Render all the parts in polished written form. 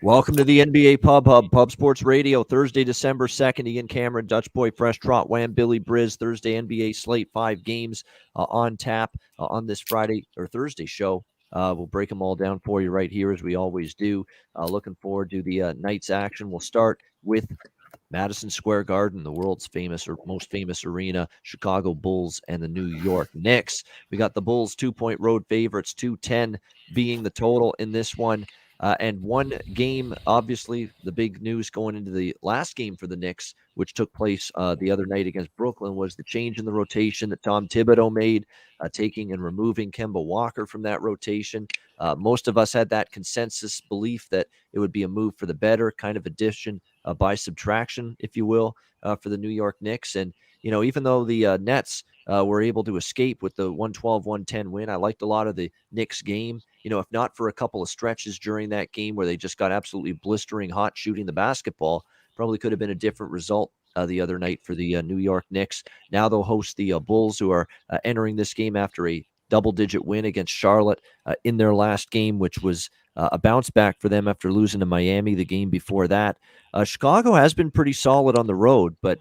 Welcome to the NBA Pub Hub, Pub Sports Radio, Thursday, December 2nd. Ian Cameron, Dutch Boy, Fresh Trot, Wham, Billy Briz, Thursday NBA slate, 5 games on tap on this Friday or Thursday show. We'll break them all down for you right here as we always do. Looking forward to the night's action. We'll start with Madison Square Garden, the world's famous or most famous arena, Chicago Bulls and the New York Knicks. We got the Bulls 2-point road favorites, 210 being the total in this one. And one game, obviously, the big news going into the last game for the Knicks, which took place the other night against Brooklyn, was the change in the rotation that Tom Thibodeau made, taking and removing Kemba Walker from that rotation. Most of us had that consensus belief that it would be a move for the better, kind of addition by subtraction, if you will, for the New York Knicks. And, you know, even though the Nets were able to escape with the 112-110 win, I liked a lot of the Knicks game. You know, if not for a couple of stretches during that game where they just got absolutely blistering hot shooting the basketball, probably could have been a different result the other night for the New York Knicks. Now they'll host the Bulls, who are entering this game after a double-digit win against Charlotte in their last game, which was a bounce back for them after losing to Miami the game before that. Chicago has been pretty solid on the road, but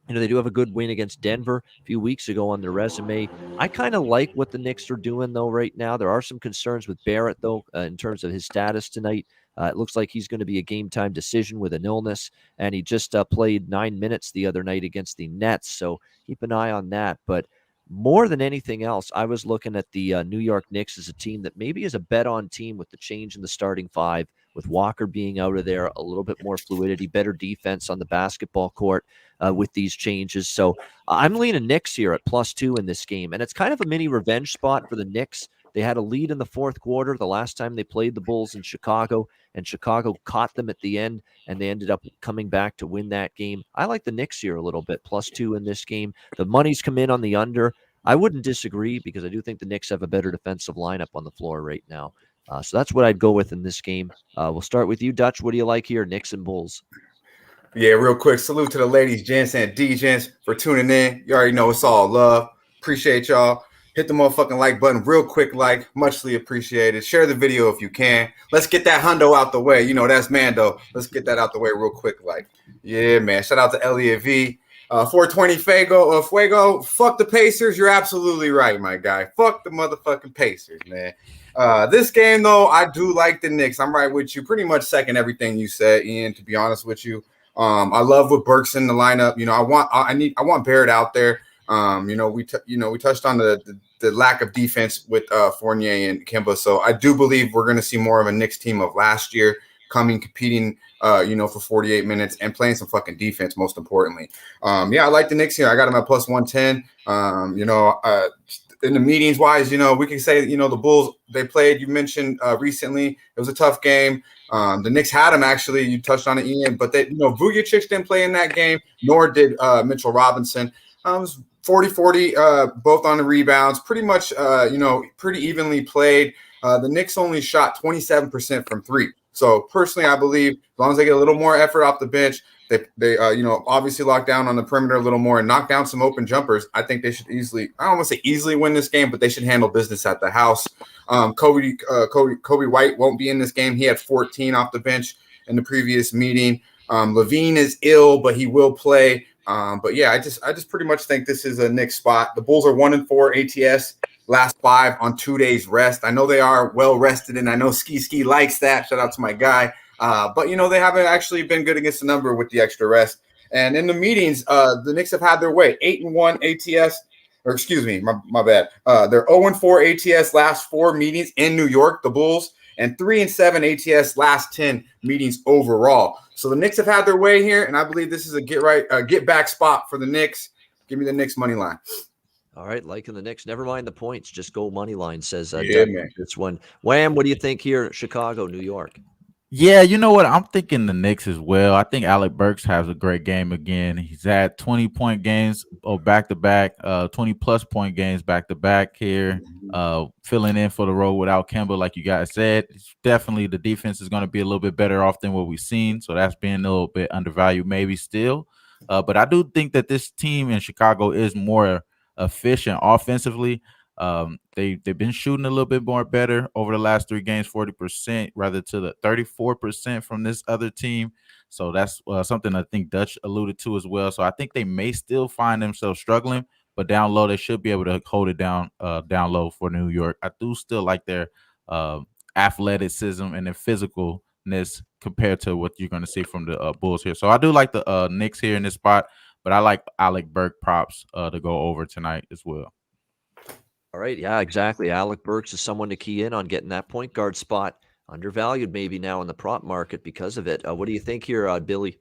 you know, they do have a good win against Denver a few weeks ago on their resume. I kind of like what the Knicks are doing, though, right now. There are some concerns with Barrett, though, in terms of his status tonight. It looks like he's going to be a game-time decision with an illness, and he just played 9 minutes the other night against the Nets, so keep an eye on that. But more than anything else, I was looking at the New York Knicks as a team that maybe is a bet-on team with the change in the starting five, with Walker being out of there, a little bit more fluidity, better defense on the basketball court with these changes. So I'm leaning Knicks here at +2 in this game. And it's kind of a mini revenge spot for the Knicks. They had a lead in the fourth quarter the last time they played the Bulls in Chicago, and Chicago caught them at the end, and they ended up coming back to win that game. I like the Knicks here a little bit, +2 in this game. The money's come in on the under. I wouldn't disagree because I do think the Knicks have a better defensive lineup on the floor right now. So that's what I'd go with in this game. We'll start with you, Dutch. What do you like here, Knicks and Bulls? Yeah, real quick, salute to the ladies, gents, and D-gents for tuning in. You already know it's all love. Appreciate y'all. Hit the motherfucking like button real quick, muchly appreciated. Share the video if you can. Let's get that hundo out the way. You know, that's Mando. Let's get that out the way real quick, Yeah, man. Shout out to Elliot V. 420 Fuego. Fuck the Pacers. You're absolutely right, my guy. Fuck the motherfucking Pacers, man. This game, though, I do like the Knicks. I'm right with you. Pretty much second everything you said, Ian, to be honest with you. I love what Burks in the lineup. You know, I want Barrett out there. You know, we touched on the lack of defense with Fournier and Kemba. So I do believe we're going to see more of a Knicks team of last year competing, for 48 minutes and playing some fucking defense, most importantly. Yeah, I like the Knicks here. I got them at +110. In the meetings wise, we can say, the Bulls, they played, you mentioned recently, it was a tough game. The Knicks had them, actually. You touched on it, Ian, but they, Vujacic didn't play in that game, nor did Mitchell Robinson. It was 40-40, both on the rebounds, pretty much, pretty evenly played. The Knicks only shot 27% from three. So personally, I believe as long as they get a little more effort off the bench, they obviously lock down on the perimeter a little more and knock down some open jumpers, I think they should easily, I don't want to say easily win this game, but they should handle business at the house. Kobe White won't be in this game. He had 14 off the bench in the previous meeting. Levine is ill, but he will play. But yeah, I just pretty much think this is a Knicks spot. The Bulls are 1-4 ATS, last 5 on 2 days rest. I know they are well rested, and I know Ski likes that. Shout out to my guy. But they haven't actually been good against the number with the extra rest. And in the meetings, the Knicks have had their way. 8-1 ATS, or excuse me, my bad. They're 0-4 ATS last 4 meetings in New York, the Bulls, and 3-7 ATS last 10 meetings overall. So the Knicks have had their way here, and I believe this is a get back spot for the Knicks. Give me the Knicks money line. All right, liking the Knicks. Never mind the points. Just go money line, says yeah, man. This one. Wham, what do you think here? Chicago, New York. Yeah, you know what? I'm thinking the Knicks as well. I think Alec Burks has a great game again. He's had 20-point games back-to-back, 20-plus point games back-to-back here, filling in for the role without Kemba, like you guys said. It's definitely the defense is going to be a little bit better off than what we've seen, so that's being a little bit undervalued maybe still. But I do think that this team in Chicago is more efficient offensively. They've been shooting a little bit more better over the last 3 games, 40% rather to the 34% from this other team. So that's something I think Dutch alluded to as well. So I think they may still find themselves struggling, but down low they should be able to hold it down low for New York. I do still like their athleticism and their physicalness compared to what you're going to see from the Bulls here. So I do like the Knicks here in this spot, but I like Alec Burks props to go over tonight as well. All right. Yeah, exactly. Alec Burks is someone to key in on getting that point guard spot. Undervalued maybe now in the prop market because of it. What do you think here, Billy?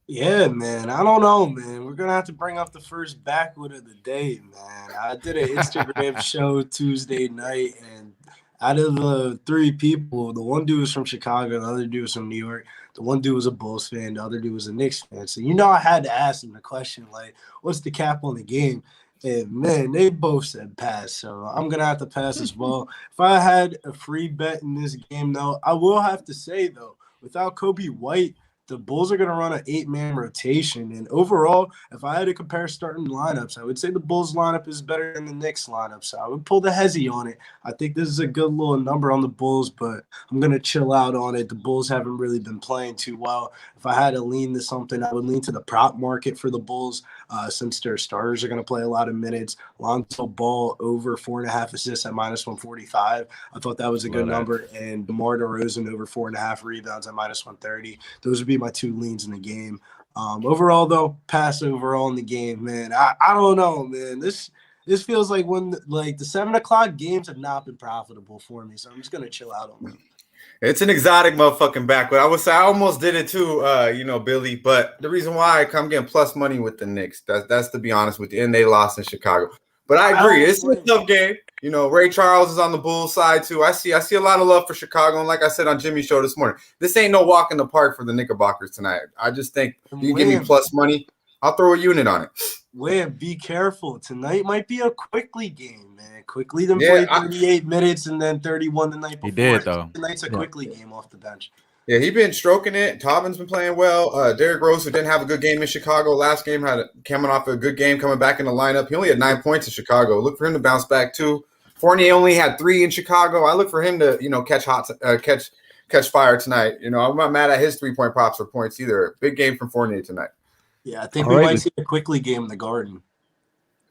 Yeah, man. I don't know, man. We're going to have to bring up the first backwood of the day, man. I did an Instagram show Tuesday night, and out of the 3 people, the one dude was from Chicago, the other dude was from New York. The one dude was a Bulls fan, the other dude was a Knicks fan. So, I had to ask him the question, like, what's the cap on the game? And, man, they both said pass. So, I'm going to have to pass as well. If I had a free bet in this game, though, I will have to say, though, without Kobe White, the Bulls are going to run an 8-man rotation. And overall, if I had to compare starting lineups, I would say the Bulls lineup is better than the Knicks lineup. So I would pull the hezzy on it. I think this is a good little number on the Bulls, but I'm going to chill out on it. The Bulls haven't really been playing too well. If I had to lean to something, I would lean to the prop market for the Bulls since their starters are going to play a lot of minutes. Lonzo Ball over 4.5 assists at -145. I thought that was a good number. And DeMar DeRozan over 4.5 rebounds at -130. Those would be my 2 leans in the game. Overall, though, pass overall in the game, man. I don't know, man. This feels like when the 7 o'clock games have not been profitable for me, so I'm just gonna chill out on them. It's an exotic motherfucking backward. I would say I almost did it too, Billy. But the reason why I'm getting plus money with the Knicks, that's to be honest with you, and they lost in Chicago. But I agree, it's a tough game. Ray Charles is on the Bulls side too. I see a lot of love for Chicago, and like I said on Jimmy's show this morning, this ain't no walk in the park for the Knickerbockers tonight. I just think you give me plus money, I'll throw a unit on it. Wham, be careful. Tonight might be a Quickly game, man. Quickly then played 38 minutes and then 31 the night before. He did, though. Tonight's a Quickly game off the bench. Yeah, he's been stroking it. Tobin's been playing well. Derrick Rose, who didn't have a good game in Chicago last game, coming off a good game, coming back in the lineup. He only had 9 points in Chicago. Look for him to bounce back too. Fournier only had 3 in Chicago. I look for him to, catch fire tonight. I'm not mad at his 3-point props or points either. Big game from Fournier tonight. Yeah, I think we might see a Quickly game in the Garden.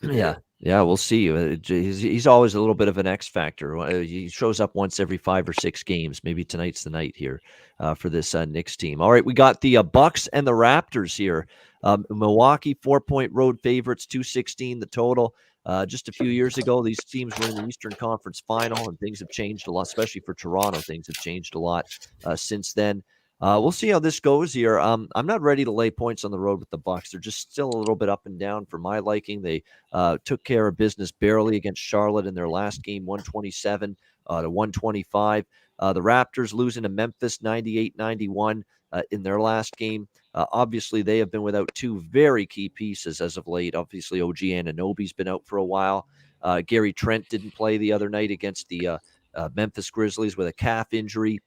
Yeah, we'll see. He's always a little bit of an X factor. He shows up once every 5 or 6 games. Maybe tonight's the night here for this Knicks team. All right, we got the Bucks and the Raptors here. Milwaukee 4-point road favorites, 216 the total. Just a few years ago, these teams were in the Eastern Conference Final, and things have changed a lot, especially for Toronto. Things have changed a lot since then. We'll see how this goes here. I'm not ready to lay points on the road with the Bucks. They're just still a little bit up and down for my liking. They took care of business barely against Charlotte in their last game, 127 to 125. The Raptors losing to Memphis 98-91 in their last game. Obviously, they have been without 2 very key pieces as of late. Obviously, OG Anunoby's been out for a while. Gary Trent didn't play the other night against the Memphis Grizzlies with a calf injury.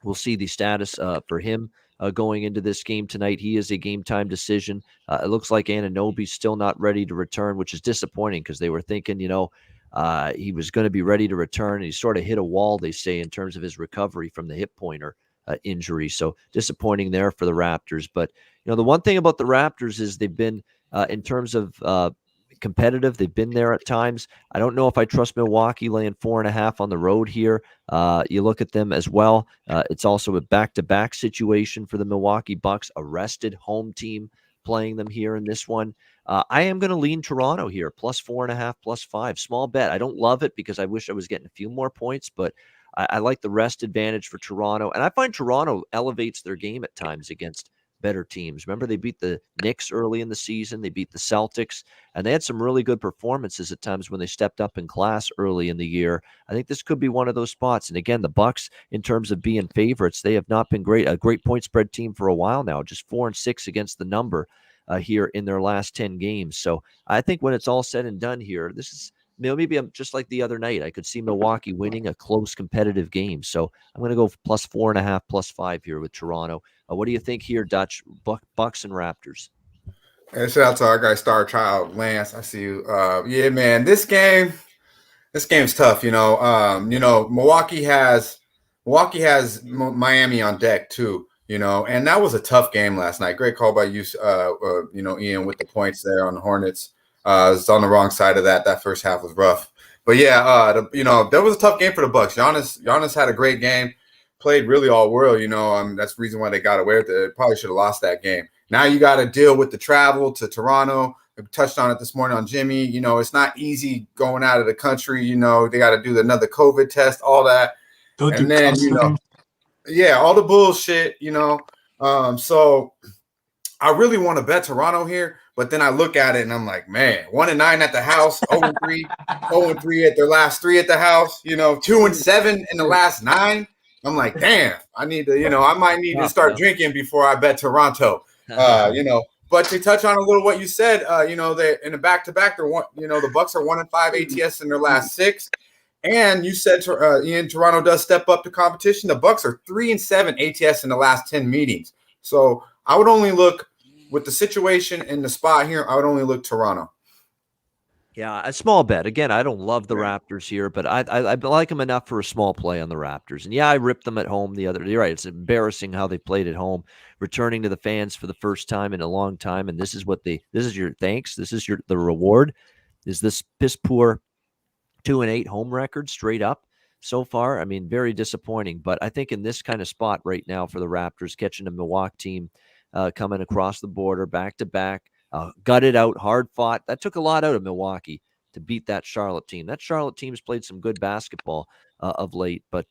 We'll see the status for him going into this game tonight. He is a game-time decision. It looks like Anunoby's still not ready to return, which is disappointing because they were thinking, he was going to be ready to return. And he sort of hit a wall, they say, in terms of his recovery from the hip pointer injury. So disappointing there for the Raptors. But, the one thing about the Raptors is they've been, in terms of competitive, they've been there at times. I don't know if I trust Milwaukee laying 4.5 on the road here. You look at them as well. It's also a back-to-back situation for the Milwaukee Bucks, a rested home team playing them here in this one. I am going to lean Toronto here, plus 4.5, plus 5. Small bet. I don't love it because I wish I was getting a few more points, but I like the rest advantage for Toronto. And I find Toronto elevates their game at times against better teams. Remember, they beat the Knicks early in the season. They beat the Celtics, and they had some really good performances at times when they stepped up in class early in the year. I think this could be one of those spots. And again, the Bucks, in terms of being favorites, they have not been a great point spread team for a while now, just 4-6 against the number here in their last 10 games. So I think when it's all said and done here, this is maybe I'm just like the other night. I could see Milwaukee winning a close competitive game. So I'm going to go plus 4.5, plus 5 here with Toronto. What do you think here, Dutch? Bucks and Raptors. And shout out to our guy, Star Child Lance. I see you. Yeah, man, this game, This game's tough, Milwaukee has Miami on deck too, and that was a tough game last night. Great call by you, Ian, with the points there on the Hornets. It's on the wrong side of that. That first half was rough, but yeah, that was a tough game for the Bucks. Giannis had a great game, played really all world. That's the reason why they got away with it. They probably should have lost that game. Now you got to deal with the travel to Toronto. I touched on it this morning on Jimmy. It's not easy going out of the country. They got to do another COVID test, all that. And then, all the bullshit, So I really want to bet Toronto here, but then I look at it and I'm like, man, 1-9 at the house, 0-3, 0-3 at their last 3 at the house, 2-7 in the last 9. I'm like, damn, I need to, I might need to start drinking before I bet Toronto, But to touch on a little what you said, they in the back-to-back, they're the Bucks are 1-5 ATS in their last 6, and you said, Ian, Toronto does step up to competition. The Bucks are 3-7 ATS in the last 10 meetings. So I would only look with the situation in the spot here. I would only look Toronto. Yeah, a small bet. Again, I don't love the Raptors here, but I like them enough for a small play on the Raptors. And yeah, I ripped them at home the other day. You're right. It's embarrassing how they played at home, returning to the fans for the first time in a long time. And this is your thanks. This is the reward. Is this piss poor 2-8 home record straight up so far? I mean, very disappointing. But I think in this kind of spot right now for the Raptors, catching a Milwaukee team coming across the border back to back. Gutted out, hard fought. That took a lot out of Milwaukee to beat that Charlotte team. That Charlotte team's played some good basketball of late, but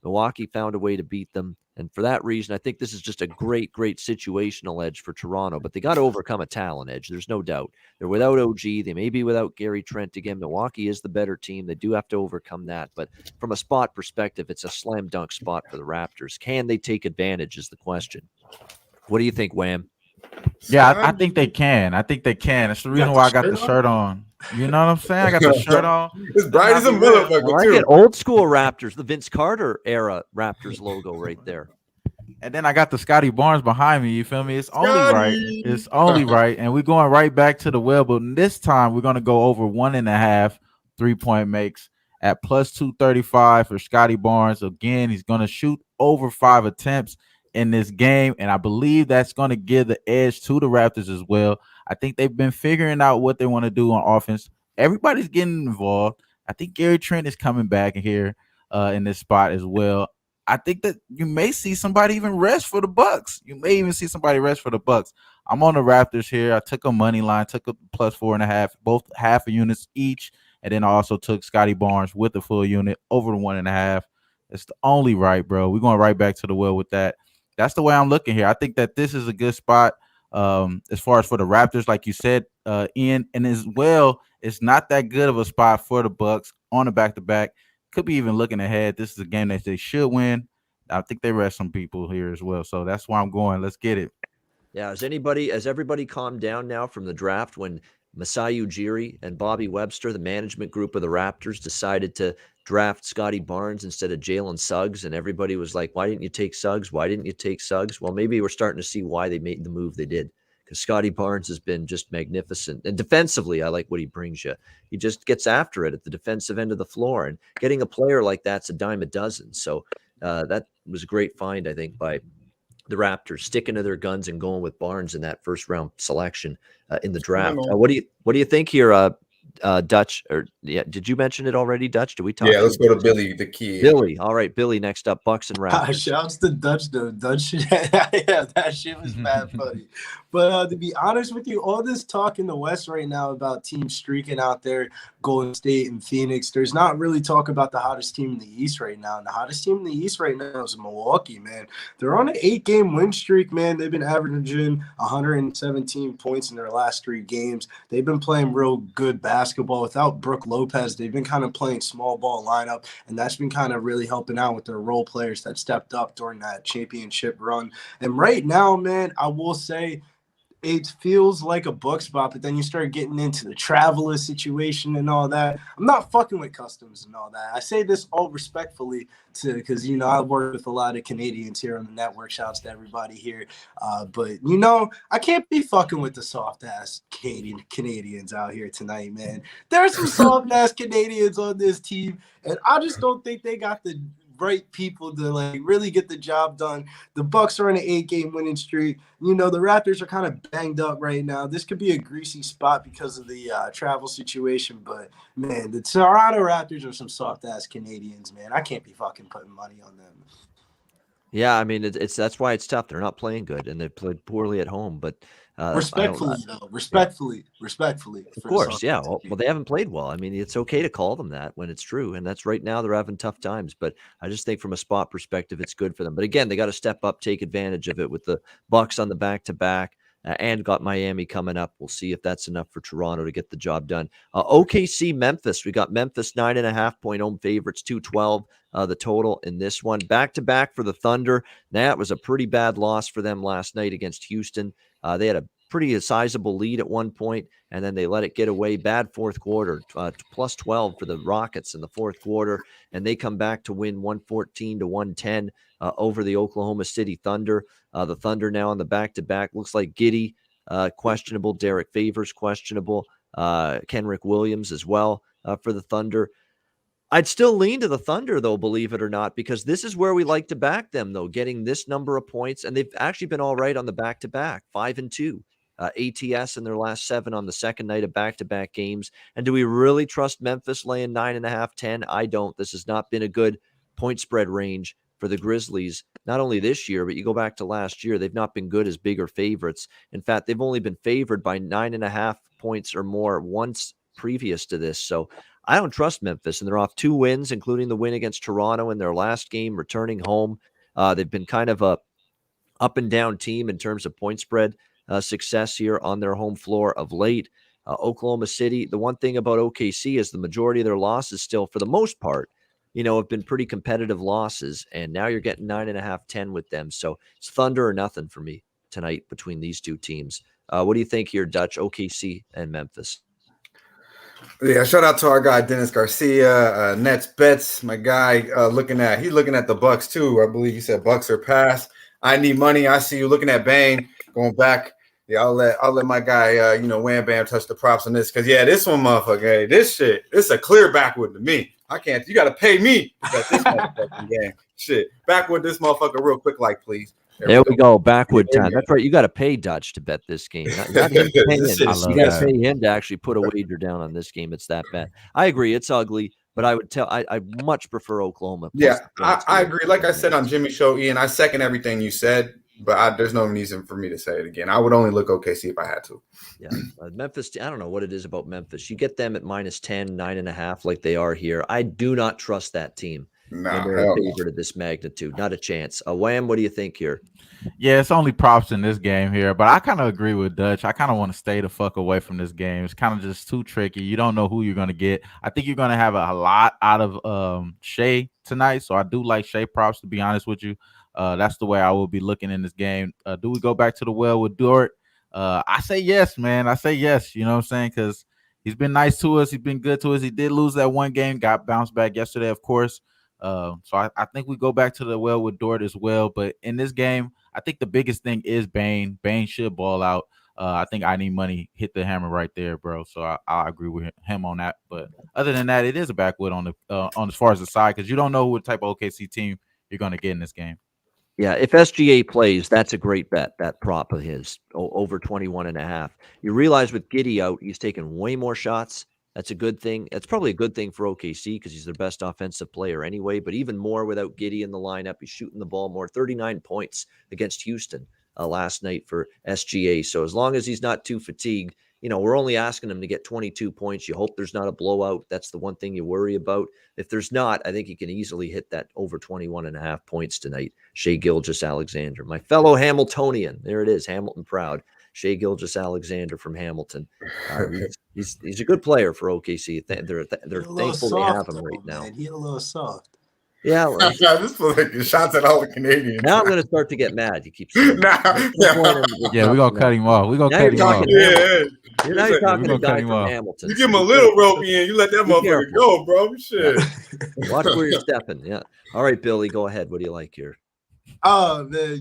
Milwaukee found a way to beat them. And for that reason, I think this is just a great, great situational edge for Toronto. But they got to overcome a talent edge. There's no doubt. They're without OG. They may be without Gary Trent again. Milwaukee is the better team. They do have to overcome that. But from a spot perspective, it's a slam dunk spot for the Raptors. Can they take advantage is the question. What do you think, Wham? Yeah, I think they can. It's the reason why I got the shirt on. You know what I'm saying? I got the shirt on. It's bright as a motherfucker, I like it. Old school Raptors, the Vince Carter era Raptors logo right there. And then I got the Scotty Barnes behind me. You feel me? It's only right. It's only right. And we're going right back to the well. But this time we're going to go over 1.5 3-point makes at plus 235 for Scotty Barnes. Again, he's going to shoot over 5 attempts in this game, and I believe that's going to give the edge to the Raptors as well. I think they've been figuring out what they want to do on offense. Everybody's getting involved. I think Gary Trent is coming back here in this spot as well. I think that you may see somebody even rest for the Bucks. I'm on the Raptors here. I took a money line, took a plus 4.5, both half a units each, and then I also took Scotty Barnes with the full unit over the 1.5. It's the only right, bro. We're going right back to the well with that. That's the way I'm looking here. I think that this is a good spot as far as for the Raptors, like you said, Ian. And as well, it's not that good of a spot for the Bucks on a back-to-back. Could be even looking ahead. This is a game that they should win. I think they rest some people here as well. So that's why I'm going. Let's get it. Yeah, has everybody calmed down now from the draft when Masai Ujiri and Bobby Webster, the management group of the Raptors, decided to draft Scotty Barnes instead of Jalen Suggs, and everybody was like, why didn't you take Suggs? Why didn't you take Suggs? Well, maybe we're starting to see why they made the move they did, because Scotty Barnes has been just magnificent. And defensively, I like what he brings you. He just gets after it at the defensive end of the floor, and getting a player like that's a dime a dozen. So that was a great find, I think, by the Raptors, sticking to their guns and going with Barnes in that first round selection in the draft. What do you think here, Dutch? Or did you mention it already, Dutch? Did we talk? Yeah, let's go to Billy, the key. Billy, all right, Billy. Next up, Bucks and Raptors. Shouts to Dutch though. Dutch, yeah, that shit was mad funny. But to be honest with you, all this talk in the West right now about teams streaking out there, Golden State and Phoenix, there's not really talk about the hottest team in the East right now. And the hottest team in the East right now is Milwaukee, man. They're on an 8-game win streak, man. They've been averaging 117 points in their last 3 games. They've been playing real good basketball. Without Brook Lopez, they've been kind of playing small ball lineup, and that's been kind of really helping out with their role players that stepped up during that championship run. And right now, man, I will say, it feels like a book spot, but then you start getting into the traveler situation and all that. I'm not fucking with customs and all that. I say this all respectfully because, you know, I work with a lot of Canadians here on the network. Shouts to everybody here. But, you know, I can't be fucking with the soft-ass Canadians out here tonight, man. There's some soft-ass Canadians on this team, and I just don't think they got the right people to like really get the job done. The Bucks are on an 8-game winning streak. You know, the Raptors are kind of banged up right now. This could be a greasy spot because of the travel situation, but man, the Toronto Raptors are some soft ass Canadians, man. I can't be fucking putting money on them. Yeah, I mean, it's that's why it's tough. They're not playing good, and they played poorly at home. But respectfully, though, respectfully. Of course, yeah. Well, they haven't played well. I mean, it's okay to call them that when it's true, and that's right now they're having tough times. But I just think from a spot perspective, it's good for them. But again, they got to step up, take advantage of it with the Bucks on the back-to-back, and got Miami coming up. We'll see if that's enough for Toronto to get the job done. OKC, Memphis. We got Memphis 9.5-point home favorites, 212. The total in this one. Back-to-back for the Thunder. That was a pretty bad loss for them last night against Houston. They had a pretty sizable lead at one point, and then they let it get away. Bad fourth quarter, plus 12 for the Rockets in the fourth quarter, and they come back to win 114-110 over the Oklahoma City Thunder. The Thunder now on the back-to-back. Looks like Giddey, questionable. Derek Favors, questionable. Kenrick Williams as well for the Thunder. I'd still lean to the Thunder, though, believe it or not, because this is where we like to back them, though, getting this number of points. And they've actually been all right on the back-to-back, 5-2. ATS in their last 7 on the second night of back-to-back games. And do we really trust Memphis laying 9.5, 10? I don't. This has not been a good point spread range for the Grizzlies, not only this year, but you go back to last year, they've not been good as bigger favorites. In fact, they've only been favored by 9.5 points or more once previous to this. So I don't trust Memphis, and they're off 2 wins, including the win against Toronto in their last game, returning home. They've been kind of a up and down team in terms of point spread success here on their home floor of late. Oklahoma City, the one thing about OKC is the majority of their losses still, for the most part, you know, have been pretty competitive losses, and now you're getting 9.5, 10 with them. So it's Thunder or nothing for me tonight between these two teams. What do you think here, Dutch, OKC and Memphis? Yeah, shout out to our guy Dennis Garcia, Nets Bets, my guy. He's looking at the Bucks too. I believe he said Bucks are pass. I need money. I see you looking at Bane going back. Yeah, I'll let my guy, Wham Bam touch the props on this because this one, motherfucker, hey, this a clear backwood to me. I can't. You got to pay me to bet this motherfucking game. Shit, backwood this motherfucker real quick, like please. There we go. Backwood time. That's right. You got to pay Dutch to bet this game. Not him paying. You got to pay him to actually put a wager down on this game. It's that bad. I agree. It's ugly, but I much prefer Oklahoma. Yeah, I agree. Like I said on Jimmy's show, Ian, I second everything you said, but there's no reason for me to say it again. I would only look OKC if I had to. Yeah. Memphis, I don't know what it is about Memphis. You get them at -10, 9.5 like they are here. I do not trust that team. No, they're a favorite of this magnitude. Not a chance. Wham, what do you think here? Yeah, it's only props in this game here, but I kind of agree with Dutch. I kind of want to stay the fuck away from this game. It's kind of just too tricky. You don't know who you're going to get. I think you're going to have a lot out of Shea tonight, so I do like Shea props, to be honest with you. That's the way I will be looking in this game. Do we go back to the well with Dort? I say yes, man. I say yes, you know what I'm saying, because he's been nice to us. He's been good to us. He did lose that one game, got bounced back yesterday, of course. So I think we go back to the well with Dort as well. But in this game, I think the biggest thing is Bane. Bane should ball out. I think I Need Money hit the hammer right there, bro. So I agree with him on that. But other than that, it is a backwood on as far as the side, because you don't know what type of OKC team you're going to get in this game. Yeah, if SGA plays, that's a great bet, that prop of his, over 21.5. You realize with Giddey out, he's taking way more shots. That's a good thing. That's probably a good thing for OKC because he's their best offensive player anyway, but even more without Giddey in the lineup. He's shooting the ball more, 39 points against Houston last night for SGA. So as long as he's not too fatigued, we're only asking him to get 22 points. You hope there's not a blowout. That's the one thing you worry about. If there's not, I think he can easily hit that over 21.5 points tonight. Shea Gilgeous-Alexander, my fellow Hamiltonian. There it is, Hamilton proud. Shea Gilgeous-Alexander from Hamilton. He's a good player for OKC. They're thankful they have him right now. He's a little soft. Yeah. Well, This was like shots at all the Canadians. now I'm going to start to get mad. You keep saying Yeah, we're gonna cut him off. We're gonna now cut you're him off. talking Yeah. You're talking to a We're gonna cut guy him from off. Hamilton. You give him a little ropey and you let that Be motherfucker careful. go, bro. Shit. Watch where you're stepping. Yeah. All right, Billy, go ahead. What do you like here? Oh man,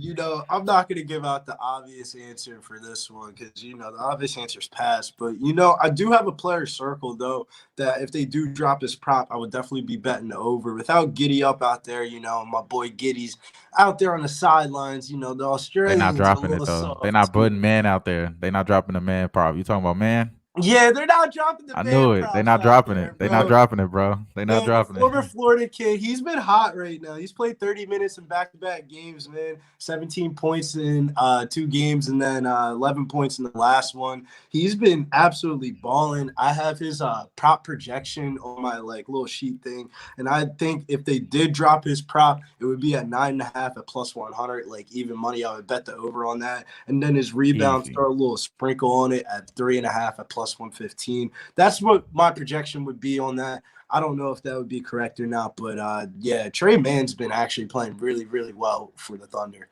I'm not gonna give out the obvious answer for this one because the obvious answer's pass. But I do have a player circle though that if they do drop his prop, I would definitely be betting the over. Without Giddy up out there, my boy Giddy's out there on the sidelines. The They're Australians not dropping are a it little though. soft. They're not putting man out there. They're not dropping the man prop. You talking about man? Yeah, they're not dropping the I man knew it. They're props not out dropping there, it. They're bro. not dropping it, bro. They're not dropping Former it. Florida kid, he's been hot right now. He's played 30 minutes in back-to-back games, man. 17 points in 2 games and then 11 points in the last one. He's been absolutely balling. I have his prop projection on my little sheet thing, and I think if they did drop his prop, it would be at 9.5 at plus 100, even money. I would bet the over on that, and then his rebounds, Easy. throw a little sprinkle on it at 3.5 at plus 115. That's what my projection would be on that. I don't know if that would be correct or not, but yeah, Trey Mann's been actually playing really, really well for the Thunder.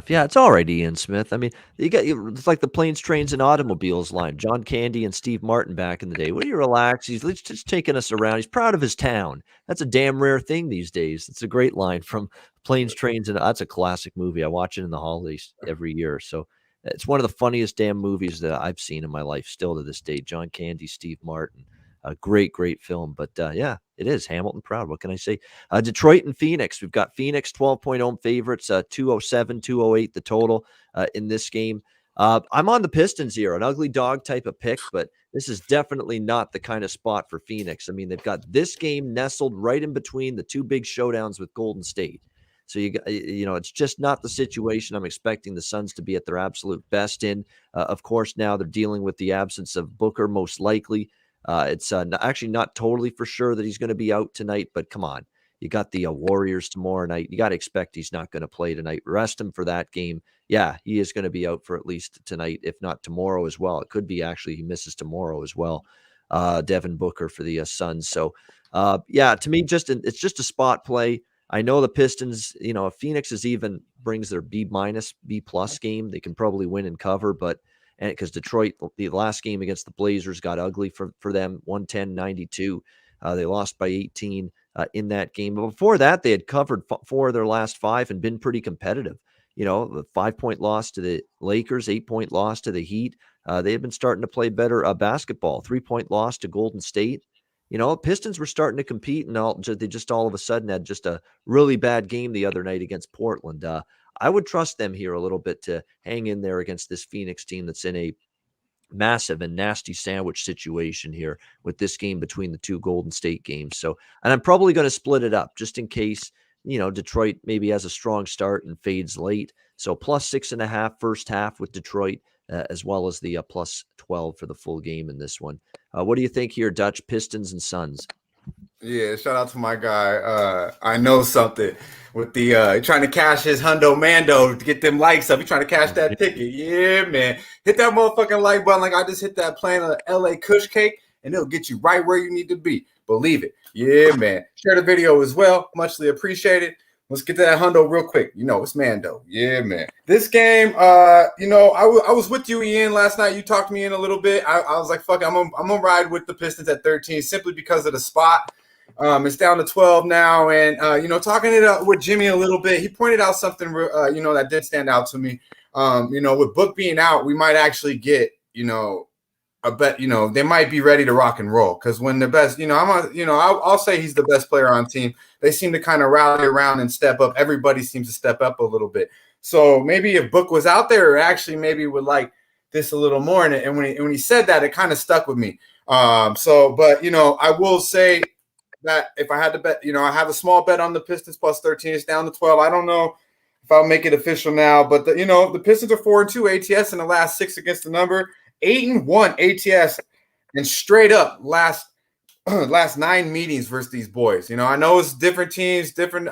Yeah, it's all right, Ian Smith. I mean, it's like the planes, trains, and automobiles line. John Candy and Steve Martin back in the day. Will you relax? He's just taking us around. He's proud of his town. That's a damn rare thing these days. It's a great line from Planes, Trains, and that's a classic movie. I watch it in the holidays every year. So it's one of the funniest damn movies that I've seen in my life still to this day. John Candy, Steve Martin. A great, great film. But yeah, it is. Hamilton proud. What can I say? Detroit and Phoenix. We've got Phoenix 12-point home favorites, 207, 208 the total in this game. I'm on the Pistons here, an ugly dog type of pick, but this is definitely not the kind of spot for Phoenix. I mean, they've got this game nestled right in between the two big showdowns with Golden State. So it's just not the situation I'm expecting the Suns to be at their absolute best in. Of course, now they're dealing with the absence of Booker, most likely. It's actually not totally for sure that he's going to be out tonight, but come on. You got the Warriors tomorrow night. You got to expect he's not going to play tonight. Rest him for that game. Yeah, he is going to be out for at least tonight, if not tomorrow as well. It could be actually he misses tomorrow as well. Devin Booker for the Suns. So, yeah, to me, it's just a spot play. I know the Pistons, if Phoenix is even brings their B- B+ game, they can probably win and cover, but because Detroit, the last game against the Blazers got ugly for them, 110-92. They lost by 18 in that game. But before that, they had covered 4 of their last 5 and been pretty competitive. The 5-point loss to the Lakers, 8-point loss to the Heat. They have been starting to play better basketball. 3-point loss to Golden State. Pistons were starting to compete, and they just all of a sudden had just a really bad game the other night against Portland. I would trust them here a little bit to hang in there against this Phoenix team that's in a massive and nasty sandwich situation here with this game between the two Golden State games. So, and I'm probably going to split it up just in case, Detroit maybe has a strong start and fades late. So plus 6.5 first half with Detroit, as well as the plus 12 for the full game in this one. What do you think here, Dutch? Pistons and Suns? Yeah, shout out to my guy. I know something with the trying to cash his Hundo Mando to get them likes up. He trying to cash that ticket. Yeah, man. Hit that motherfucking like button like I just hit that plane of LA Kush cake, and it'll get you right where you need to be. Believe it. Yeah, man. Share the video as well. Muchly appreciated. Let's get to that Hundo real quick. It's Mando. Yeah, man. This game, I was with you, Ian, last night. You talked me in a little bit. I was like, fuck it, I'm gonna ride with the Pistons at 13 simply because of the spot. It's down to 12 now, and talking it up with Jimmy a little bit, he pointed out something that did stand out to me. With Book being out, we might actually get I bet they might be ready to rock and roll because when the best, I'll say he's the best player on team. They seem to kind of rally around and step up. Everybody seems to step up a little bit. So maybe if Book was out there, actually maybe would like this a little more. And when he said that, it kind of stuck with me. But I will say that if I had to bet, I have a small bet on the Pistons plus 13. It's down to 12. I don't know if I'll make it official now, but the Pistons are 4-2 ATS in the last 6 against the number. 8-1 ATS and straight up last 9 meetings versus these boys. I know it's different teams, different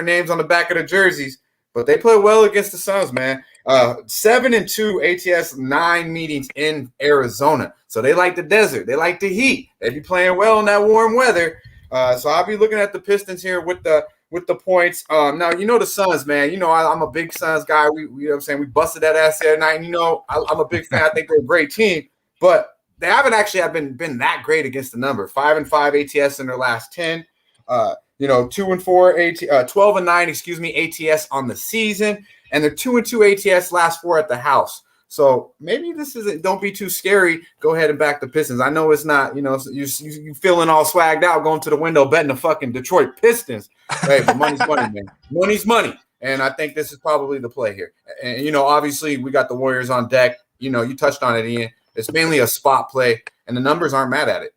names on the back of the jerseys, but they play well against the Suns, man. 7-2 ATS 9 meetings in Arizona. So they like the desert. They like the heat. They be playing well in that warm weather. So I'll be looking at the Pistons here with the points. Now the Suns, man. I'm a big Suns guy. We you know what I'm saying, we busted that ass the other night. And, I'm a big fan. I think they're a great team, but they haven't actually been that great against the number. 5-5 ATS in their last 10. 2-4 12-9, ATS on the season, and they're 2-2 ATS last 4 at the house. So maybe this isn't. Don't be too scary. Go ahead and back the Pistons. I know it's not. You feeling all swagged out, going to the window, betting the fucking Detroit Pistons. Right, but money's money, man. Money's money, and I think this is probably the play here. And obviously we got the Warriors on deck. You touched on it, Ian. It's mainly a spot play, and the numbers aren't mad at it.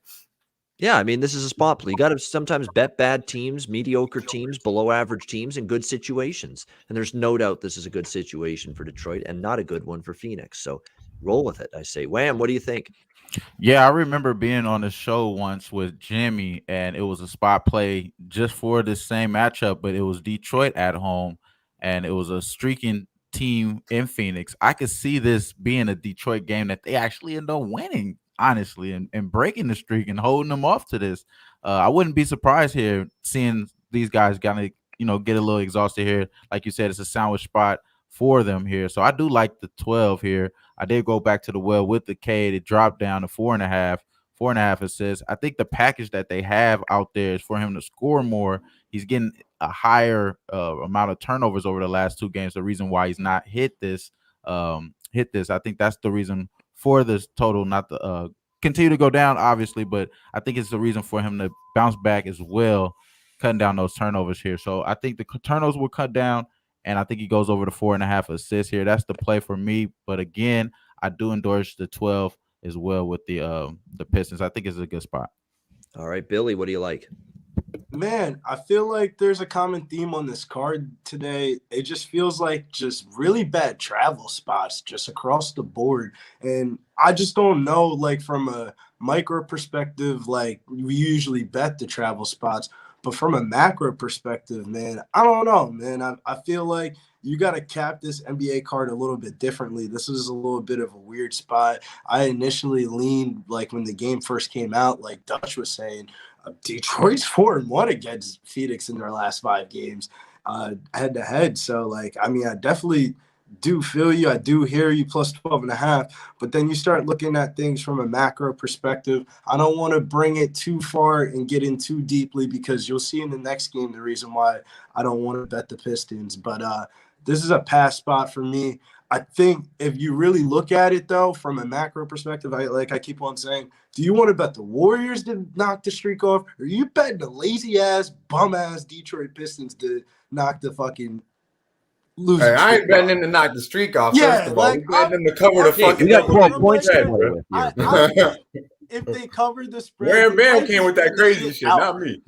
Yeah, I mean, this is a spot play. You got to sometimes bet bad teams, mediocre teams, below average teams in good situations. And there's no doubt this is a good situation for Detroit and not a good one for Phoenix. So roll with it, I say. Wham, what do you think? Yeah, I remember being on a show once with Jimmy, and it was a spot play just for the same matchup, but it was Detroit at home, and it was a streaking team in Phoenix. I could see this being a Detroit game that they actually end up winning, honestly, and breaking the streak and holding them off to this. I wouldn't be surprised here seeing these guys kind of, get a little exhausted here. Like you said, it's a sandwich spot for them here. So I do like the 12 here. I did go back to the well with the K. It dropped down to 4.5 assists. I think the package that they have out there is for him to score more. He's getting a higher amount of turnovers over the last 2 games. The reason why he's not hit this. I think that's the reason for this total not to continue to go down, obviously, but I think it's the reason for him to bounce back as well, cutting down those turnovers here. So I think the turnovers will cut down, and I think he goes over the 4.5 assists here. That's the play for me. But again, I do endorse the 12 as well with the Pistons. I think it's a good spot. All right, Billy, what do you like? Man, I feel like there's a common theme on this card today. It just feels like just really bad travel spots just across the board. And I just don't know, like from a micro perspective, like we usually bet the travel spots. But from a macro perspective, man, I don't know, man. I feel like you got to cap this NBA card a little bit differently. This is a little bit of a weird spot. I initially leaned, like when the game first came out, like Dutch was saying, Detroit's 4-1 against Phoenix in their last 5 games, head to head. So, like, I mean, I definitely do feel you. I do hear you, plus 12.5. But then you start looking at things from a macro perspective. I don't want to bring it too far and get in too deeply because you'll see in the next game the reason why I don't want to bet the Pistons. But this is a pass spot for me. I think if you really look at it, though, from a macro perspective, I keep on saying, do you want to bet the Warriors to knock the streak off, or are you betting the lazy-ass, bum-ass Detroit Pistons to knock the fucking losing streak I ain't betting off? them to knock the streak off, Yeah, first of all. like, We betting them to cover the fucking We got 12 double points to spread, play bro. with I here. think if they cover the spread, Wham they Bam might came with that figure crazy it shit, out. not me.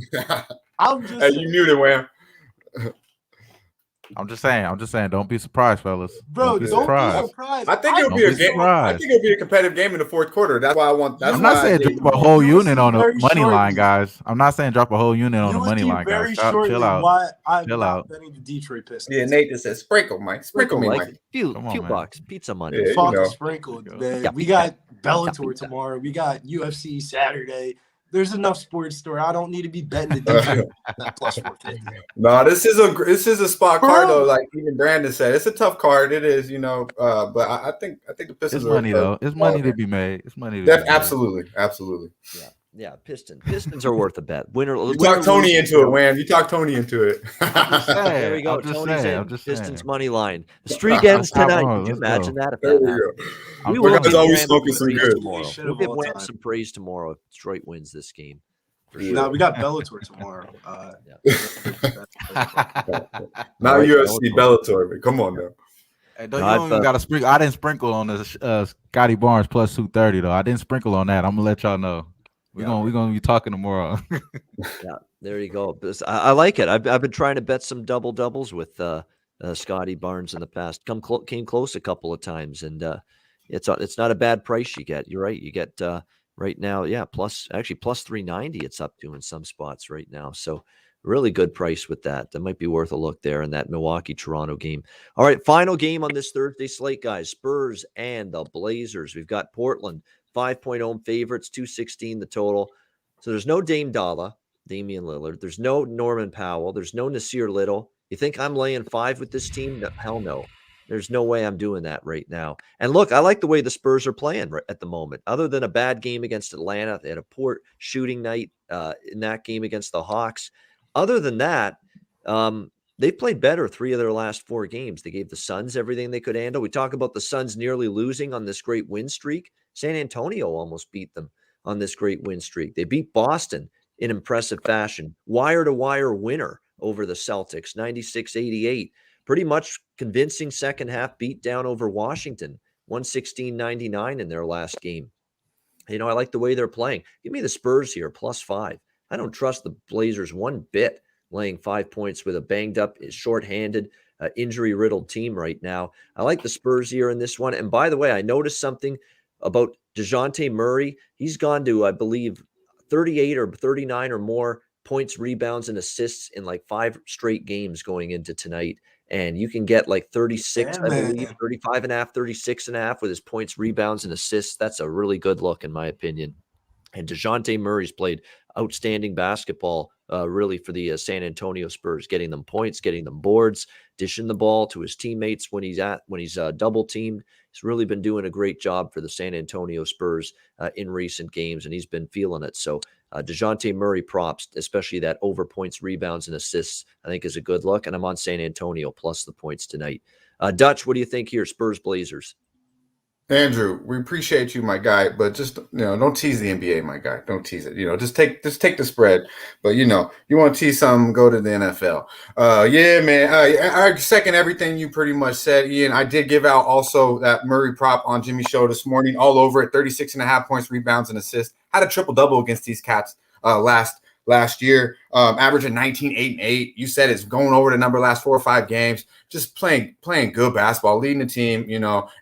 I'm just Hey, saying. you muted, Wham. I'm just saying, don't be surprised, fellas. Bro, don't be don't be surprised. surprised. I think it'll Don't be a be game. I surprised. think it'll be a competitive game in the fourth quarter. That's why I want. That's I'm why not saying I drop a whole You will unit see on the very money line, shortly. guys. I'm not saying drop a whole unit on You the will money see line, very guys. shortly Chill out. why I'm Chill not out. betting the Detroit Pistons. Yeah, Nate just said sprinkle, Mike. Sprinkle me, like Mike. few Come on, man. bucks, pizza money. Yeah, you Fuck know. sprinkled, man. Yeah, We got Bellator pizza. tomorrow. We got UFC Saturday. There's enough sports story. I don't need to be betting the Detroit plus 450. No, this is a spot card though. Like even Brandon said, it's a tough card. It is, but I think the Pistons It's money, though. It's money to be made. It's money to be made. Absolutely. Yeah, Pistons are worth a bet. Winner. You talk Tony into it, Wham. You talk Tony into it. There we go. I'm just Tony's saying, in. I'm just Pistons saying. money line. The streak ends Come tonight. on, Could you let's imagine go. that? If There that we happened? go. We We're will guys give always Wham smoking some some praise good. tomorrow. Shit We'll of give all Wham time. some praise tomorrow if Detroit wins this game. For sure. No, we got Bellator tomorrow. Now All right, UFC Bellator, but come on now. Hey, No, you I've, don't even got to sprinkle. I didn't sprinkle on the Scotty Barnes plus 230 though. I didn't sprinkle on that. I'm gonna let y'all know. We're gonna be talking tomorrow. Yeah, there you go. I like it. I've been trying to bet some doubles with Scotty Barnes in the past. Came close a couple of times, and it's not a bad price you get. You're right. You get right now, plus 390. It's up to in some spots right now. So really good price with that. That might be worth a look there in that Milwaukee-Toronto game. All right, final game on this Thursday slate, guys. Spurs and the Blazers. We've got Portland 5-point home favorites, 216 the total. So there's no Dame Dalla. Damian Lillard. There's no Norman Powell. There's no Nasir Little. You think I'm laying 5 with this team? No, hell no. There's no way I'm doing that right now. And look, I like the way the Spurs are playing right at the moment. Other than a bad game against Atlanta, they had a poor shooting night in that game against the Hawks. Other than that, they played better 3 of their last 4 games. They gave the Suns everything they could handle. We talk about the Suns nearly losing on this great win streak. San Antonio almost beat them on this great win streak. They beat Boston in impressive fashion. Wire-to-wire winner over the Celtics, 96-88. Pretty much convincing second half beat down over Washington, 116-99 in their last game. I like the way they're playing. Give me the Spurs here, +5. I don't trust the Blazers one bit, laying 5 points with a banged-up, shorthanded, injury-riddled team right now. I like the Spurs here in this one. And by the way, I noticed something about DeJounte Murray. He's gone to, I believe, 38 or 39 or more points, rebounds, and assists in like 5 straight games going into tonight. And you can get like 36, I believe, 35 and a half, 36 and a half with his points, rebounds, and assists. That's a really good look, in my opinion. And DeJounte Murray's played outstanding basketball, really, for the San Antonio Spurs, getting them points, getting them boards, dishing the ball to his teammates when he's double teamed. He's really been doing a great job for the San Antonio Spurs in recent games, and he's been feeling it. So DeJounte Murray props, especially that over points, rebounds, and assists, I think is a good look. And I'm on San Antonio plus the points tonight. Dutch, what do you think here? Spurs Blazers. Andrew, we appreciate you, my guy, but just don't tease the NBA, my guy. Don't tease it. Just take the spread. But you want to tease something, go to the NFL. Yeah, man. I second everything you pretty much said, Ian. I did give out also that Murray prop on Jimmy's show this morning, all over it. 36.5 points, rebounds, and assists. Had a triple-double against these Cats last year, averaging 19, 8, and 8. You said it's going over the number last 4 or 5 games. Just playing good basketball, leading the team,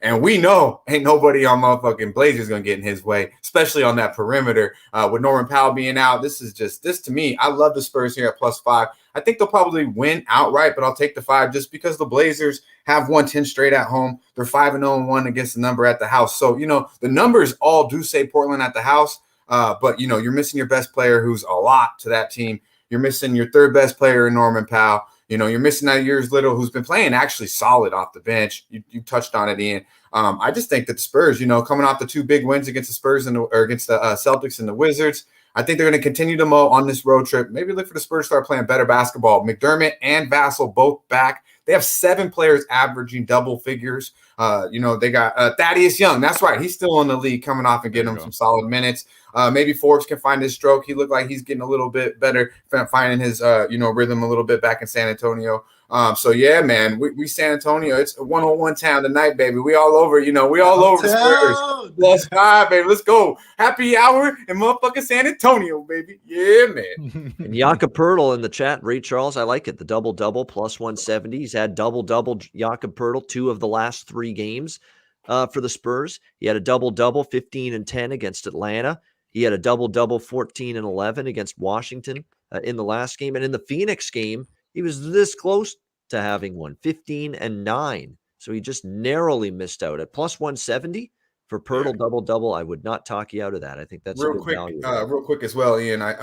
and we know ain't nobody on motherfucking Blazers going to get in his way, especially on that perimeter with Norman Powell being out. This to me, I love the Spurs here at +5. I think they'll probably win outright, but I'll take the 5 just because the Blazers have won 10 straight at home. They're 5-0-1 against the number at the house. So, the numbers all do say Portland at the house. But, you're missing your best player who's a lot to that team. You're missing your third best player in Norman Powell. You're missing that Years Little, who's been playing actually solid off the bench. You touched on it, Ian. I just think that the Spurs, coming off the 2 big wins against the Spurs or against the Celtics and the Wizards, I think they're going to continue to mow on this road trip. Maybe look for the Spurs to start playing better basketball. McDermott and Vassell both back. They have 7 players averaging double figures. They got Thaddeus Young. That's right. He's still in the league, coming off and getting him some solid minutes. Maybe Forbes can find his stroke. He looked like he's getting a little bit better, finding his rhythm a little bit back in San Antonio. So yeah, man, we San Antonio. It's a 101 town tonight, baby. We all over. We all over the Spurs. +5, baby. Let's go. Happy hour in motherfucking San Antonio, baby. Yeah, man. And Jakob Poeltl in the chat. Ray Charles, I like it. The double-double +170. He's had double-double, Jakob Poeltl, 2 of the last 3 games for the Spurs. He had a double-double, 15 and 10 against Atlanta. He had a double-double, 14 and 11 against Washington in the last game. And in the Phoenix game, he was this close to having one, 15 and 9. So he just narrowly missed out at +170 for Poeltl double-double. I would not talk you out of that. I think that's real quick as well, Ian. I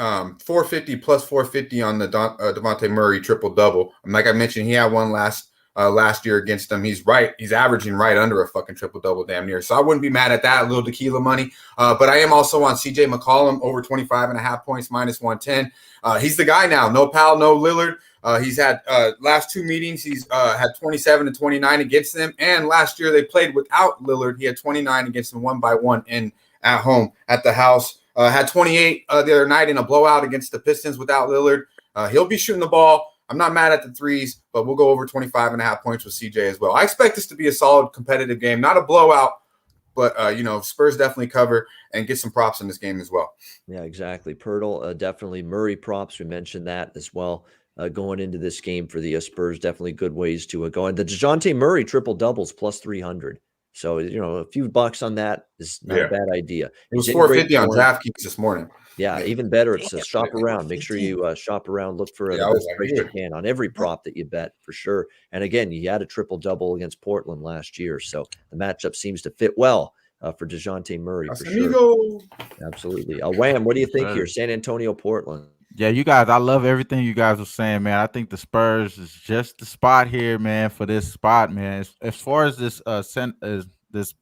450 +450 on the DeJounte Murray triple-double. Like I mentioned, he had one last year against them. He's averaging right under a fucking triple-double damn near. So I wouldn't be mad at that, a little tequila money. But I am also on CJ McCollum over 25.5 points, -110. He's the guy now. No Powell, no Lillard. He's had last 2 meetings. He's had 27 and 29 against them. And last year they played without Lillard. He had 29 against them 1-1 at home at the house. Had 28 the other night in a blowout against the Pistons without Lillard. He'll be shooting the ball. I'm not mad at the threes, but we'll go over 25.5 points with CJ as well. I expect this to be a solid competitive game, not a blowout, but Spurs definitely cover and get some props in this game as well. Yeah, exactly. Poeltl, definitely. Murray props, we mentioned that as well. Going into this game for the Spurs, definitely good ways to go. And the DeJounte Murray triple doubles +300. So, a few bucks on that is not a bad idea. It was 450 on DraftKings this morning. Yeah, even better. It's a shop around. Make sure you shop around. Look for the best price you can on every prop that you bet, for sure. And again, you had a triple-double against Portland last year, so the matchup seems to fit well for DeJounte Murray, for sure. Absolutely. Wham, what do you think here? San Antonio, Portland. Yeah, you guys, I love everything you guys are saying, man. I think the Spurs is just the spot here, man, for this spot, man. As far as this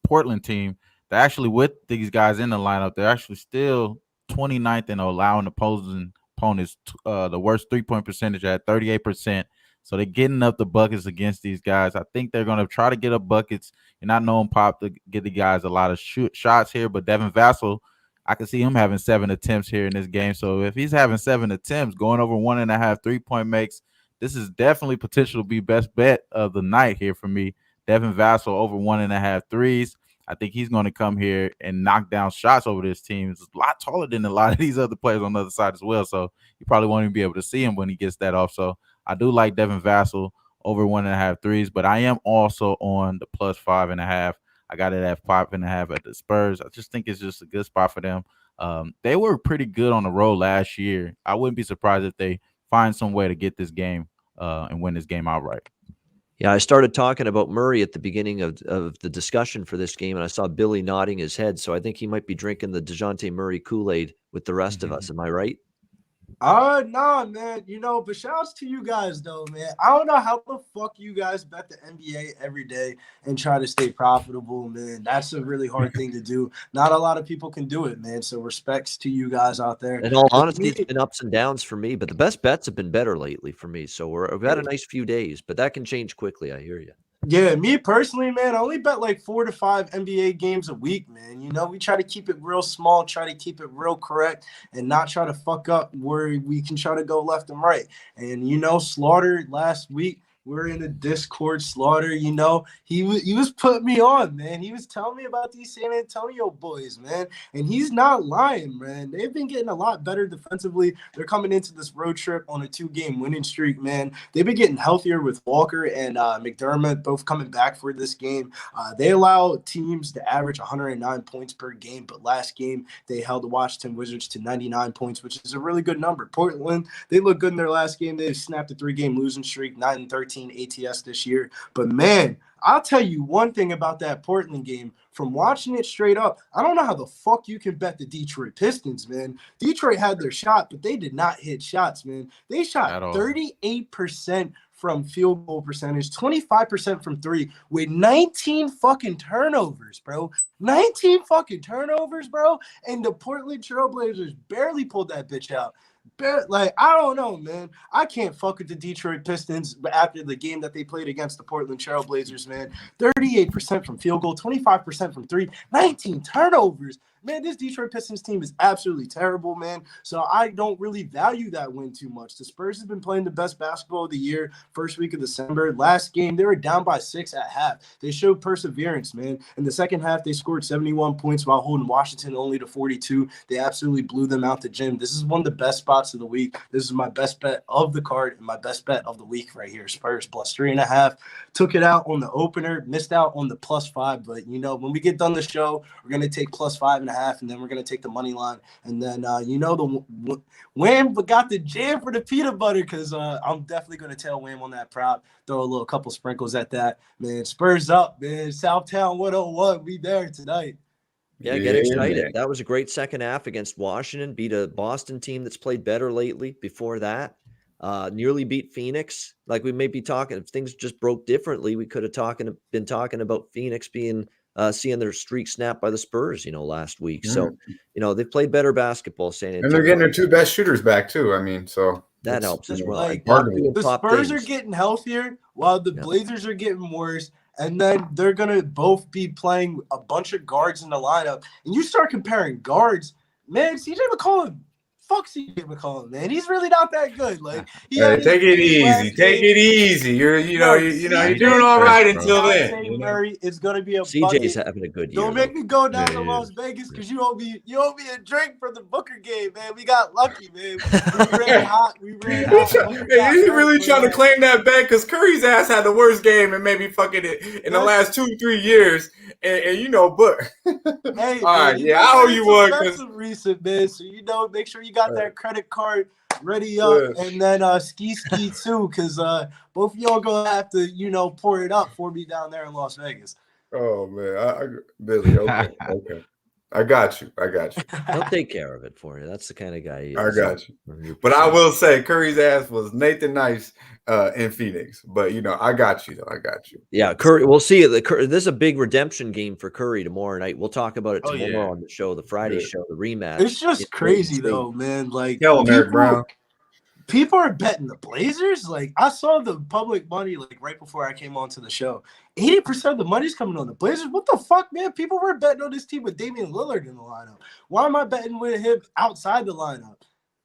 Portland team, they're actually with these guys in the lineup. They're actually still 29th in allowing opposing opponents the worst 3-point percentage at 38%. So they're getting up the buckets against these guys. I think they're going to try to get up buckets. You're not knowing Pop to get the guys a lot of shots here, but Devin Vassell, I can see him having 7 attempts here in this game. So if he's having 7 attempts, going over 1.5 3-point makes, this is definitely potential to be best bet of the night here for me. Devin Vassell over 1.5 threes. I think he's going to come here and knock down shots over this team. He's a lot taller than a lot of these other players on the other side as well. So you probably won't even be able to see him when he gets that off. So I do like Devin Vassell over 1.5 threes, but I am also on the plus 5.5. I got it at 5.5 at the Spurs. I just think it's just a good spot for them. They were pretty good on the road last year. I wouldn't be surprised if they find some way to get this game and win this game outright. Yeah, I started talking about Murray at the beginning of the discussion for this game, and I saw Billy nodding his head. So I think he might be drinking the DeJounte Murray Kool-Aid with the rest of us. Am I right? Nah, man. But shouts to you guys, though, man. I don't know how the fuck you guys bet the NBA every day and try to stay profitable, man. That's a really hard thing to do. Not a lot of people can do it, man. So respects to you guys out there. In all honesty, it's been ups and downs for me, but the best bets have been better lately for me. So we've had a nice few days, but that can change quickly. I hear you. Yeah, me personally, man, I only bet like 4 to 5 NBA games a week, man. We try to keep it real small, try to keep it real correct, and not try to fuck up where we can try to go left and right. And, Slaughter last week, we're in a Discord. Slaughter, he was putting me on, man. He was telling me about these San Antonio boys, man. And he's not lying, man. They've been getting a lot better defensively. They're coming into this road trip on a 2-game winning streak, man. They've been getting healthier with Walker and McDermott both coming back for this game. They allow teams to average 109 points per game, but last game they held the Washington Wizards to 99 points, which is a really good number. Portland, they look good in their last game. They snapped a 3-game losing streak, 9-13 ATS this year. But man, I'll tell you one thing about that Portland game. From watching it straight up, I don't know how the fuck you can bet the Detroit Pistons, man. Detroit had their shot, but they did not hit shots, man. They shot 38% from field goal percentage, 25% from 3 with 19 fucking turnovers, bro. 19 fucking turnovers, bro. And the Portland Trailblazers barely pulled that bitch out. I don't know, man. I can't fuck with the Detroit Pistons after the game that they played against the Portland Trailblazers, man. 38% from field goal, 25% from 3, 19 turnovers. Man, this Detroit Pistons team is absolutely terrible, man. So I don't really value that win too much. The Spurs have been playing the best basketball of the year, first week of December. Last game, they were down by 6 at half. They showed perseverance, man. In the second half, they scored 71 points while holding Washington only to 42. They absolutely blew them out the gym. This is one of the best spots of the week. This is my best bet of the card and my best bet of the week right here. Spurs plus 3.5. Took it out on the opener, missed out on the plus 5. But, when we get done the show, we're going to take plus 5.5. And then we're going to take the money line. And then, the Wham got the jam for the peanut butter because I'm definitely going to tell Wham on that prop. Throw a couple sprinkles at that. Man, Spurs up, man. Southtown 101. We there tonight. Yeah, get excited. Man. That was a great second half against Washington. Beat a Boston team that's played better lately before that. Nearly beat Phoenix. Like we may be talking, if things just broke differently, we could have been talking about Phoenix being seeing their streak snapped by the Spurs, last week. So, they've played better basketball, San Antonio. And they're getting their 2 best shooters back too. I mean, so that helps as well. The Spurs are getting healthier while the Blazers are getting worse. And then they're going to both be playing a bunch of guards in the lineup. And you start comparing guards, man, CJ McCollum. Fuck CJ McCollum, man. He's really not that good. Take it easy. Take it easy. You're doing all right until then. Murray is gonna be a CJ's having a good year. Don't make me go down to Las Vegas because you owe me a drink for the Booker game, man. We got lucky, man. We ran hot. He's really trying to claim that back because Curry's ass had the worst game and maybe fucking it in the last 2-3 years. And but hey, all right, I owe you one because recent, man. So make sure you got that credit card ready up, and then ski too, because both of y'all gonna have to pour it up for me down there in Las Vegas. Oh man, Billy, okay. I got you. He'll take care of it for you. That's the kind of guy he is. I got you. 100%. But I will say Curry's ass was Nathan Nice in Phoenix. But, I got you, though. I got you. Yeah, Curry. We'll see. This is a big redemption game for Curry tomorrow night. We'll talk about it tomorrow on the show, the Friday show, the rematch. It's just crazy, though, man. Like, Hell, Eric Brown. People are betting the Blazers. Like, I saw the public money like right before I came on to the show. 80% of the money's coming on the Blazers. What the fuck, man? People were betting on this team with Damian Lillard in the lineup. Why am I betting with him outside the lineup?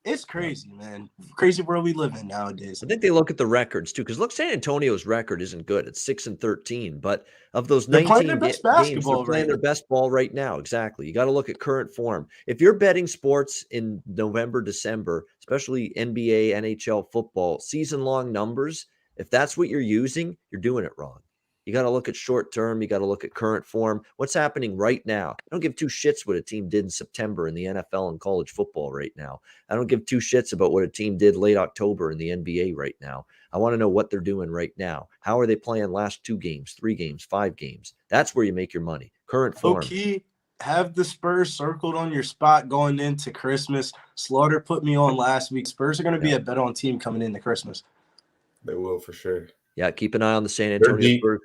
It's crazy, man. Crazy world we live in nowadays. I think they look at the records too, because look, San Antonio's record isn't good. It's 6-13, but of those 19 games, they're playing their best ball right now. Exactly. You got to look at current form. If you're betting sports in November, December, especially NBA, NHL, football, season-long numbers, if that's what you're using, you're doing it wrong. You got to look at short term. You got to look at current form. What's happening right now? I don't give two shits what a team did in September in the NFL and college football right now. I don't give two shits about what a team did late October in the NBA right now. I want to know what they're doing right now. How are they playing last 2 games, 3 games, 5 games? That's where you make your money. Current form. Okay. Have the Spurs circled on your spot going into Christmas. Slaughter put me on last week. Spurs are going to be a bet on team coming into Christmas. They will for sure. Yeah, keep an eye on the San Antonio Spurs.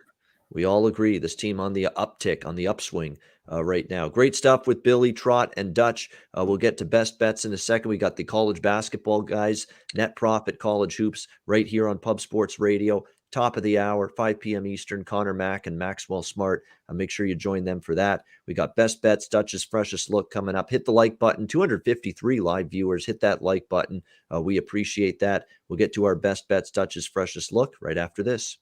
We all agree this team on the uptick, on the upswing right now. Great stuff with Billy, Trot, and Dutch. We'll get to best bets in a second. We got the college basketball guys, Net Profit College Hoops, right here on Pub Sports Radio. Top of the hour, 5 p.m. Eastern, Connor Mack and Maxwell Smart. Make sure you join them for that. We got best bets, Dutch's freshest look coming up. Hit the like button. 253 live viewers. Hit that like button. We appreciate that. We'll get to our best bets, Dutch's freshest look right after this.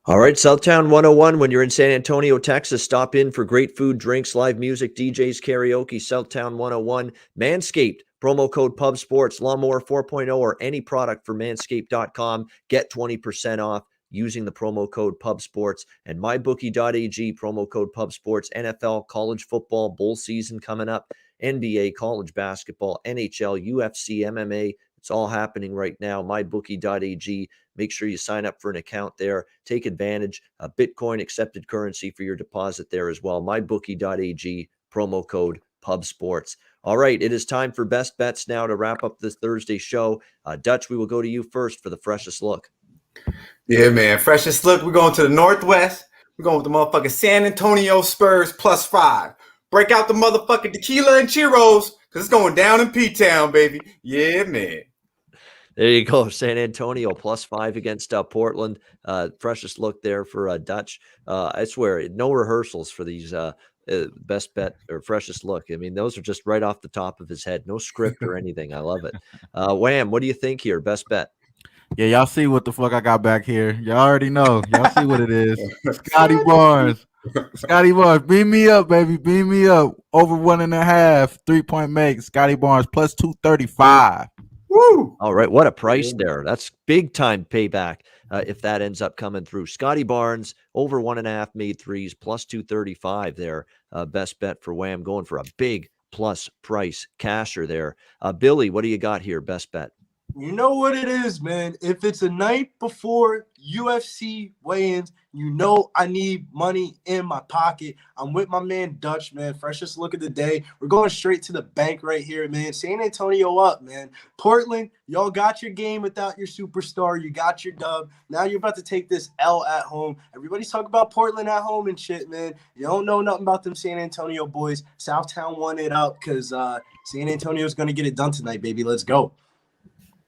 All right, Southtown 101. When you're in San Antonio, Texas, stop in for great food, drinks, live music, DJs, karaoke. Southtown 101. Manscaped, promo code PubSports, Lawnmower 4.0, or any product for manscaped.com. Get 20% off using the promo code PubSports. And mybookie.ag, promo code PubSports. NFL, college football, bowl season coming up. NBA, college basketball, NHL, UFC, MMA. It's all happening right now. Mybookie.ag. Make sure you sign up for an account there. Take advantage. Bitcoin accepted currency for your deposit there as well. Mybookie.ag, promo code PubSports. All right, it is time for best bets now to wrap up this Thursday show. Dutch, we will go to you first for the freshest look. Yeah, man. Freshest look. We're going to the Northwest. We're going with the motherfucking San Antonio Spurs +5. Break out the motherfucking tequila and churros because it's going down in P-Town, baby. Yeah, man. There you go. San Antonio +5 against Portland. Freshest look there for Dutch. I swear, no rehearsals for these best bet or freshest look. I mean, those are just right off the top of his head. No script or anything. I love it. Wham, what do you think here? Best bet. Yeah, y'all see what the fuck I got back here. Y'all already know. Y'all see what it is. Scotty Barnes. Scotty Barnes. Beam me up, baby. Beam me up. Over 1.5. 3-point make. Scotty Barnes +235. Woo! All right, what a price there. That's big time payback if that ends up coming through. Scotty Barnes, over 1.5 made threes, +235 there. Best bet for Wham, going for a big plus price casher there. Billy, what do you got here? Best bet. You know what it is, man. If it's a night before UFC weigh-ins, you know I need money in my pocket. I'm with my man Dutch, man. Freshest look of the day. We're going straight to the bank right here, man. San Antonio up, man. Portland, y'all got your game without your superstar. You got your dub. Now you're about to take this L at home. Everybody's talking about Portland at home and shit, man. You don't know nothing about them San Antonio boys. Southtown won it up because San Antonio's going to get it done tonight, baby. Let's go.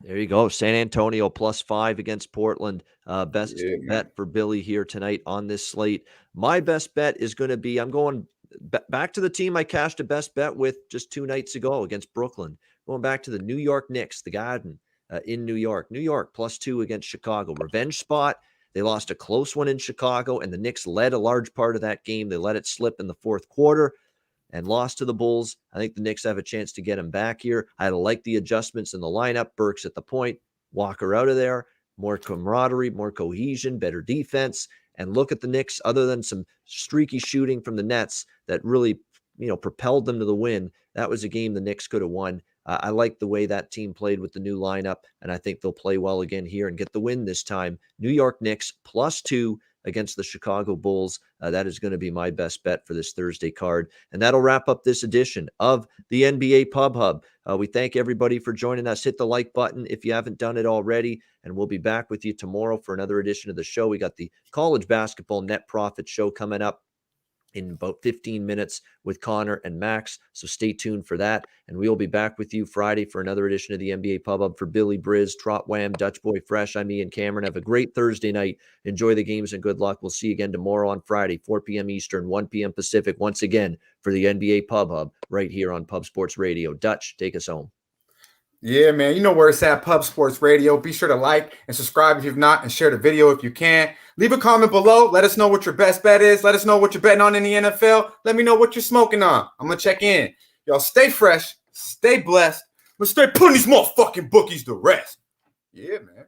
There you go. San Antonio +5 against Portland. Best man. bet for Billy here tonight on this slate. My best bet is going to be, I'm going back to the team I cashed a best bet with just 2 nights ago against Brooklyn. Going back to the New York Knicks, the Garden in New York. New York +2 against Chicago. Revenge spot. They lost a close one in Chicago, and the Knicks led a large part of that game. They let it slip in the fourth quarter and lost to the Bulls. I think the Knicks have a chance to get him back here. I like the adjustments in the lineup. Burks at the point, Walker out of there, more camaraderie, more cohesion, better defense. And look at the Knicks, other than some streaky shooting from the Nets that really, propelled them to the win. That was a game the Knicks could have won. I like the way that team played with the new lineup, and I think they'll play well again here and get the win this time. New York Knicks +2 against the Chicago Bulls. That is going to be my best bet for this Thursday card. And that'll wrap up this edition of the NBA Pub Hub. We thank everybody for joining us. Hit the like button if you haven't done it already, and we'll be back with you tomorrow for another edition of the show. We got the College Basketball Net Profit Show coming up in about 15 minutes with Connor and Max. So stay tuned for that. And we will be back with you Friday for another edition of the NBA Pub Hub. For Billy Briz, Trot Wham, Dutch Boy Fresh, I'm Ian Cameron. Have a great Thursday night. Enjoy the games and good luck. We'll see you again tomorrow on Friday, 4 p.m. Eastern, 1 p.m. Pacific, once again for the NBA Pub Hub right here on Pub Sports Radio. Dutch, take us home. Yeah, man. You know where it's at, Pub Sports Radio. Be sure to like and subscribe if you've not, and share the video if you can. Leave a comment below. Let us know what your best bet is. Let us know what you're betting on in the NFL. Let me know what you're smoking on. I'm going to check in. Y'all stay fresh, stay blessed, but stay putting these motherfucking bookies to rest. Yeah, man.